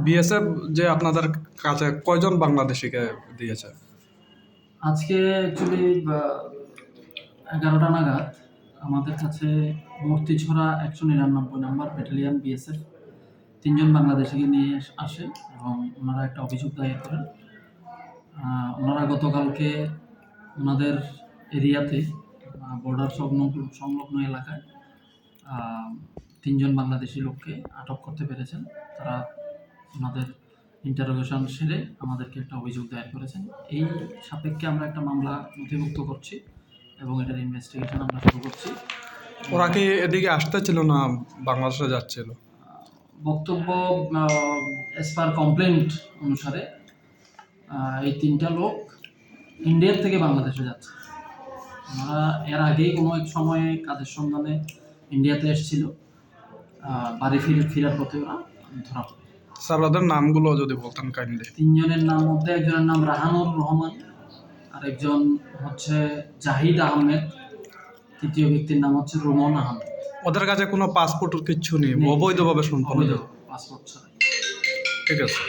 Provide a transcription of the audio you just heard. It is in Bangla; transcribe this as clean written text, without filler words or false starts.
বিএসএফ যে আপনাদের কাছে কয়জন বাংলাদেশিকে দিয়েছে? আজকে অ্যাকচুয়ালি 11টা নাগাদ আমাদের কাছে মূর্তিছড়া 199 নম্বর ব্যাটালিয়ন বিএসএফ 3 জন বাংলাদেশিকে নিয়ে আসে এবং ওনারা একটা অভিযোগ দায়ের করেন। ওনারা গতকালকে ওনাদের এরিয়াতে বর্ডার সংলগ্ন এলাকায় 3 জন বাংলাদেশি লোককে আটক করতে পেরেছেন। তারা ওনাদের ইন্টারোগেশন সেরে আমাদেরকে একটা অভিযোগ দায়ের করেছেন। এই সাপেক্ষে আমরা একটা মামলা নথিভুক্ত করছি এবং এটার ইনভেস্টিগেশন আমরা শুরু করছি। ওরা কি এদিকে আসতেছিল না বাংলাদেশে যাচ্ছিল? বক্তব্য অ্যাজ পার কমপ্লেন্ট অনুসারে এই 3টা লোক ইন্ডিয়ার থেকে বাংলাদেশে যাচ্ছে। ওনারা এর আগেই কোনো এক সময়ে কাজের সন্ধানে ইন্ডিয়াতে এসেছিল। বাড়ি ফেরার পথে ওরা ধরা পড়ে। স্যার ওদের নামগুলো যদি বলতেন কাইন্ডলি। 3 জনের নাম মধ্যে একজনের নাম রাহানুর রহমান, আর একজন হচ্ছে জাহিদ আহমেদ, তৃতীয় ব্যক্তির নাম হচ্ছে রোমন আহমেদ। ওদের কাছে কোনো পাসপোর্ট কিচ্ছু নেই, অবৈধভাবে সম্পন্ন। অবৈধ পাসপোর্ট ছাড়া। ঠিক আছে।